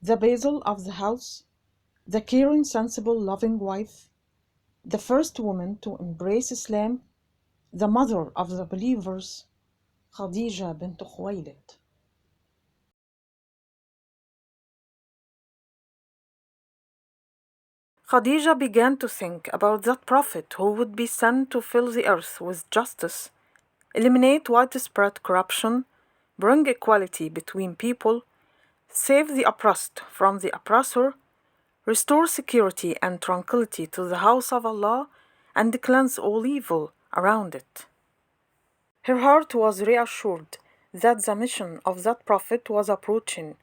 the basil of the house, the caring, sensible, loving wife, the first woman to embrace Islam, the mother of the believers, Khadijah bint Khuwaylid. Khadijah began to think about that prophet who would be sent to fill the earth with justice, eliminate widespread corruption, bring equality between people, save the oppressed from the oppressor, restore security and tranquility to the house of Allah, and cleanse all evil around it. Her heart was reassured that the mission of that prophet was approaching,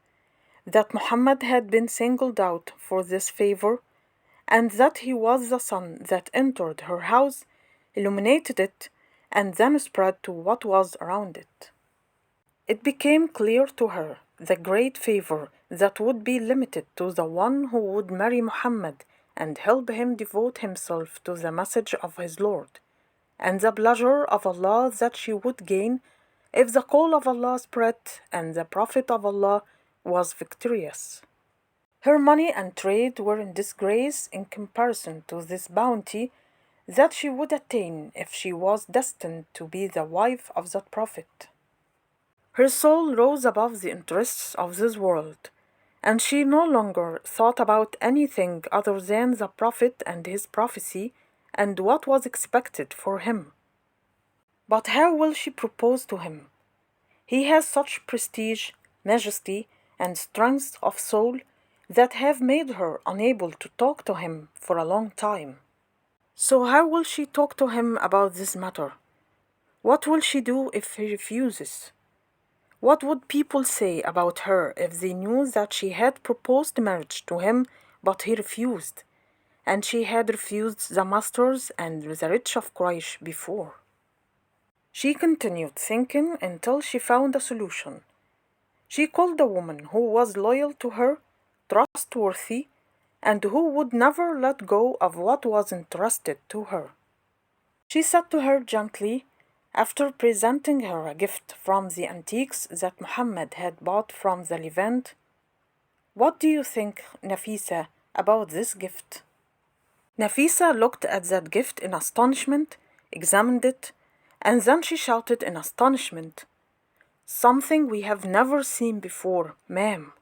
that Muhammad had been singled out for this favor, and that he was the sun that entered her house, illuminated it, and then spread to what was around it. It became clear to her the great favor that would be limited to the one who would marry Muhammad and help him devote himself to the message of his Lord, and the pleasure of Allah that she would gain if the call of Allah spread and the Prophet of Allah was victorious. Her money and trade were in disgrace in comparison to this bounty that she would attain if she was destined to be the wife of that prophet. Her soul rose above the interests of this world, and she no longer thought about anything other than the prophet and his prophecy and what was expected for him. But how will she propose to him? He has such prestige, majesty, and strength of soul that have made her unable to talk to him for a long time. So how will she talk to him about this matter? What will she do if he refuses? What would people say about her if they knew that she had proposed marriage to him but he refused, and she had refused the masters and the rich of Quraysh before? She continued thinking until she found a solution. She called a woman who was loyal to her, trustworthy, and who would never let go of what was entrusted to her. She said to her gently, after presenting her a gift from the antiques that Muhammad had bought from the Levant, "What do you think, Nafisa, about this gift?" Nafisa looked at that gift in astonishment, examined it, and then she shouted in astonishment, "Something we have never seen before, ma'am.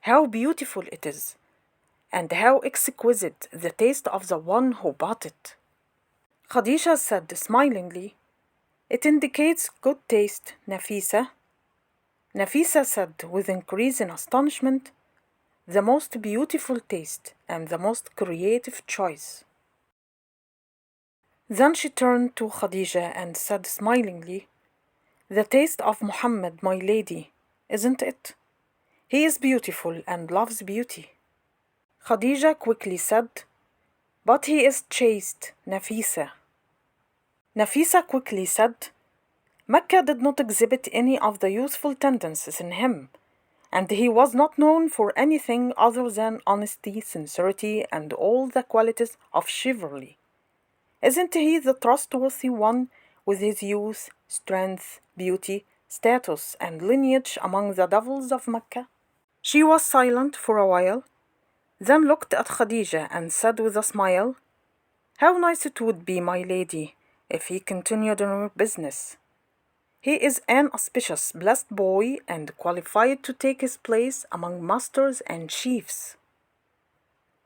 How beautiful it is, and how exquisite the taste of the one who bought it." Khadijah said smilingly, "It indicates good taste, Nafisa." Nafisa said with increasing astonishment, "The most beautiful taste and the most creative choice." Then she turned to Khadijah and said smilingly, "The taste of Muhammad, my lady, isn't it? He is beautiful and loves beauty." Khadijah quickly said, "But he is chaste, Nafisa." Nafisa quickly said, "Mecca did not exhibit any of the youthful tendencies in him, and he was not known for anything other than honesty, sincerity, and all the qualities of chivalry. Isn't he the trustworthy one with his youth, strength, beauty, status, and lineage among the devils of Mecca?" She was silent for a while, then looked at Khadijah and said with a smile, "How nice it would be, my lady, if he continued in her business. He is an auspicious, blessed boy and qualified to take his place among masters and chiefs.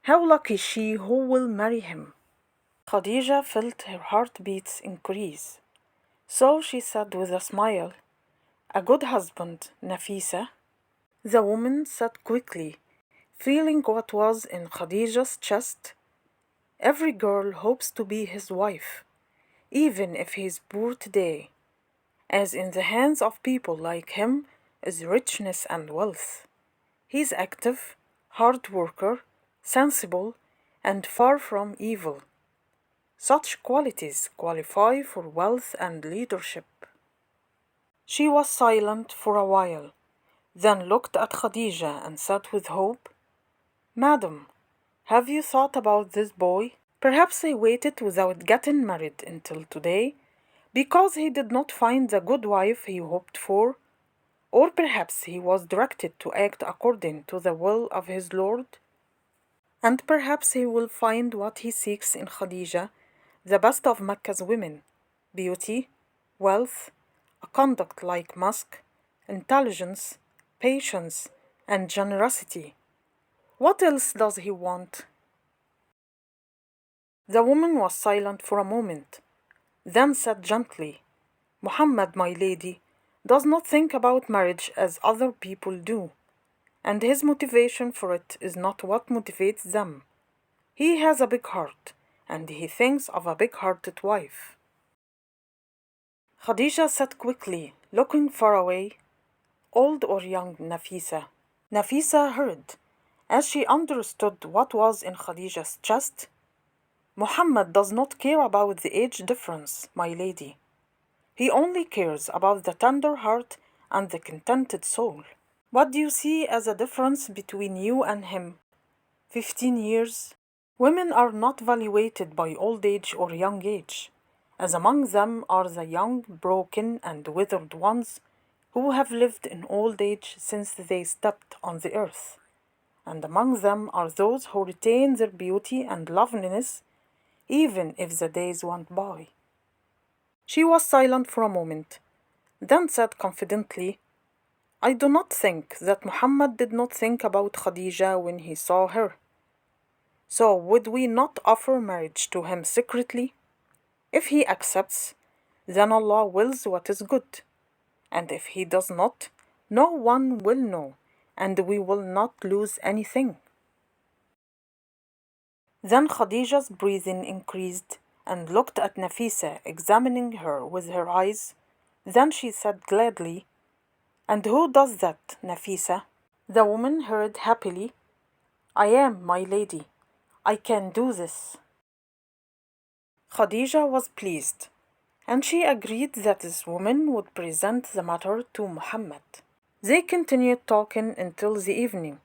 How lucky she who will marry him." Khadijah felt her heartbeats increase. So she said with a smile, "A good husband, Nafisa." The woman said quickly, feeling what was in Khadijah's chest, "Every girl hopes to be his wife, even if he is poor today, as in the hands of people like him is richness and wealth. He is active, hard worker, sensible, and far from evil. Such qualities qualify for wealth and leadership." She was silent for a while, then looked at Khadijah and said with hope, "Madam, have you thought about this boy? Perhaps he waited without getting married until today because he did not find the good wife he hoped for, Or perhaps he was directed to act according to the will of his Lord? And perhaps he will find what he seeks in Khadijah, the best of Mecca's women: beauty, wealth, a conduct like musk, intelligence, patience, and generosity. What else does he want? The woman was silent for a moment, then said gently, Muhammad, my lady, does not think about marriage as other people do, and his motivation for it is not what motivates them. He has a big heart, and he thinks of a big-hearted wife. Khadijah said quickly, looking far away, Old or young, Nafisa? Nafisa heard, as she understood what was in Khadijah's chest. Muhammad does not care about the age difference, my lady. He only cares about the tender heart and the contented soul. What do you see as a difference between you and him? 15 years? Women are not evaluated by old age or young age, as among them are the young, broken, and withered ones who have lived in old age since they stepped on the earth, and among them are those who retain their beauty and loveliness even if the days went by. She was silent for a moment, then said confidently, I do not think that Muhammad did not think about Khadijah when he saw her. So would we not offer marriage to him secretly? If he accepts, then Allah wills what is good, and if he does not, no one will know, and we will not lose anything. Then Khadijah's breathing increased and looked at Nafisa, examining her with her eyes. Then she said gladly, And who does that, Nafisa? The woman heard happily, I am, my lady. I can do this. Khadijah was pleased, and she agreed that this woman would present the matter to Muhammad. They continued talking until the evening,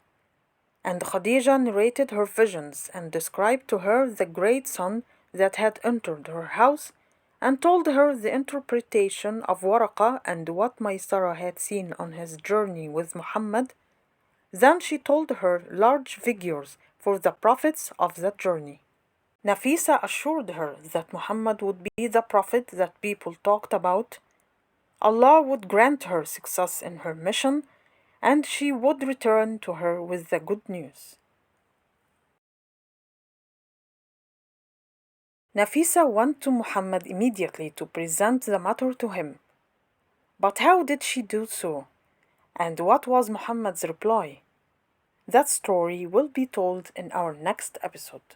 and Khadijah narrated her visions and described to her the great sun that had entered her house, and told her the interpretation of Waraqah and what Maysara had seen on his journey with Muhammad. Then she told her large figures for the profits of that journey. Nafisa assured her that Muhammad would be the prophet that people talked about. Allah would grant her success in her mission, and she would return to her with the good news. Nafisa went to Muhammad immediately to present the matter to him. But how did she do so? And what was Muhammad's reply? That story will be told in our next episode.